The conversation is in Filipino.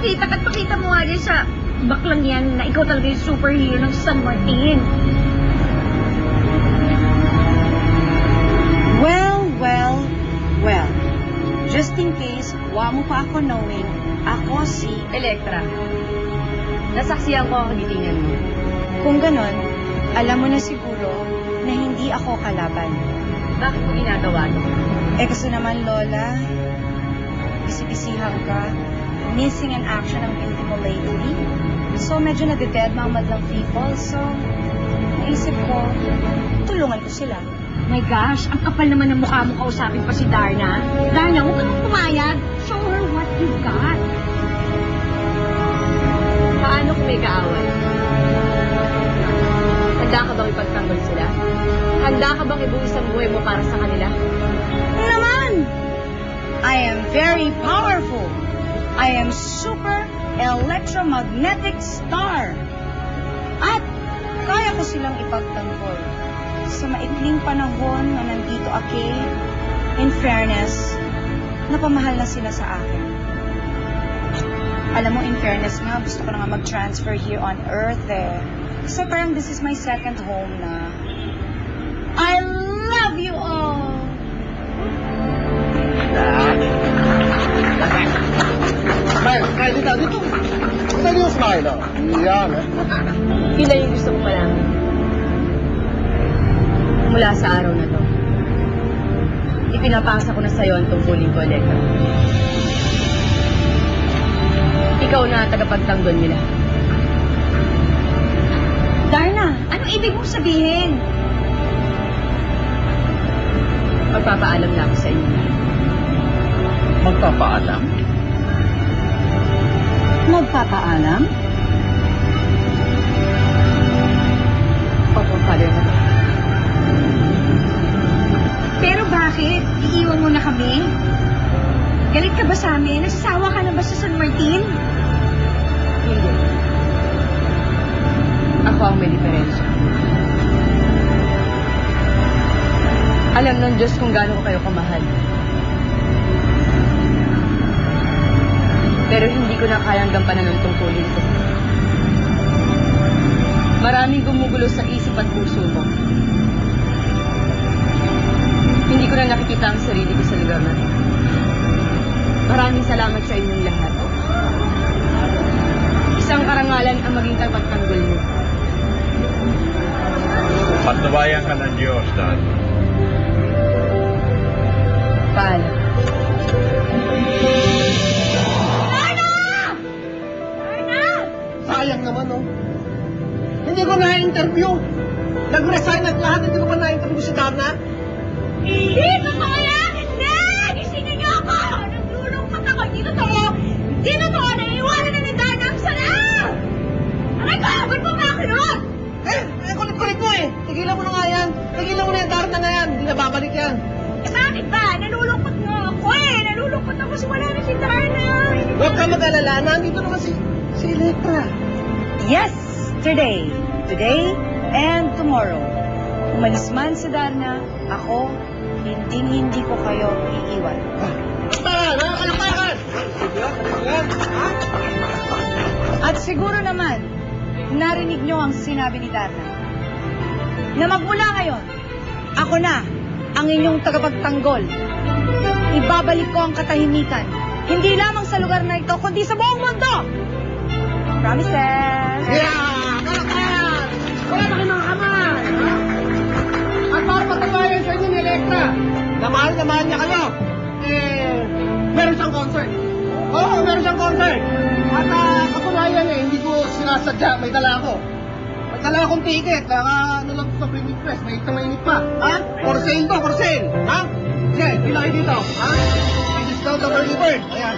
pakita at pakita mo nga din sa baklang yan na ikaw talaga yung superhero ng San Martin. Well, just in case, wa mo pa ako knowing, ako si... Elektra, nasaksiyan ko ang kagitingan mo. Kung ganon, alam mo na siguro na hindi ako kalaban. Bakit mo ginagawa ito? Eh kasi naman, Lola, bisibisihan ka, missing in action ang beauty mo lately. So medyo nade-deadmamad lang people, so naisip ko, tulungan ko sila. My gosh, ang kapal naman ng mukha mo kausapin pa si Darna. Darna, huwag ka nang pumayag. Show her what you've got. Paano kung may kaaway? Handa ka bang ipagtanggol sila? Handa ka bang ibuwis ang buhay mo para sa kanila? Naman! I am very powerful. I am super electromagnetic star. At kaya ko silang ipagtanggol. Sa maikling panahon na nandito ako, in fairness, napamahal na sila sa akin. Alam mo, in fairness nga, gusto ko na nga mag-transfer here on Earth eh. So parang this is my second home na. I love you all! Smile, dito. Saan yung smile, oh? Yan, eh. Yun lang yung gusto ko malaman. Mula sa araw na to, ipinapasa ko na sa'yo ang tungkulin ko, Elektra. Ikaw na tagapagtanggol nila. Darna, anong ibig mong sabihin? Magpapaalam na ako sa inyo. Magpapaalam? Magpapaalam? Opo, Father na to. Pero bakit? Iiwan mo na kami? Galit ka ba sa amin? Nasasawa ka na ba sa San Martin? Hindi. Ako ang may diferensya. Alam ng Diyos kung gaano ko kayo kamahal. Pero hindi ko na kayang gampanan ng tungkulin ko. Maraming gumugulo sa isip at puso mo. Hindi ko na nakikita ang sarili ko sa lugar na ito. Maraming salamat sa inyong lahat. Isang karangalan ang maging tagapagtanggol mo. Patnubayan ka ng Diyos, Dad. Paalam. Sayang naman, oh. Hindi ko na-interview. Nag-resign at lahat, hindi ko pa na-interview si Darna. Hindi totoo yan! Hindi! Gisingin niyo ako! Naglulungkot ako! Hindi totoo! Hindi totoo! Naiiwanan na ni Darna ang sana! Aray ko! Ba't mo ba kinurot? Kulit-kulit mo eh. Tigilan mo na nga yan. Tigilan mo na yung Darna na yan. Hindi na babalik yan. Eh bakit ba? Nalulungkot nga ako eh! Nalulungkot ako kasi wala na si Darna! Huwag ka mag-alala. Nandito naman si Elektra. Yes, today and tomorrow. Umalis man si Darna, ako, hindi ko kayo iiwan. Kalakpakan! At siguro naman, narinig nyo ang sinabi ni Darna. Na magmula ngayon, ako na ang inyong tagapagtanggol. Ibabalik ko ang katahimikan. Hindi lamang sa lugar na ito, kundi sa buong mundo! Promises! Yeah! Kalakpakan! Wala na kayo mga kamay! At para patunayan sa inyo ni Elektra, na mahal niya kayo, meron siyang concert. Oo, meron siyang concert. At katunayan hindi ko sinasadya, may dala ako. May dala akong ticket, ano lang sa Premium Press, may mainit pa. Ha? For sale to, for sale. Ha? Sige, pila kayo dito. Ha? May discount ng early bird. Ayan.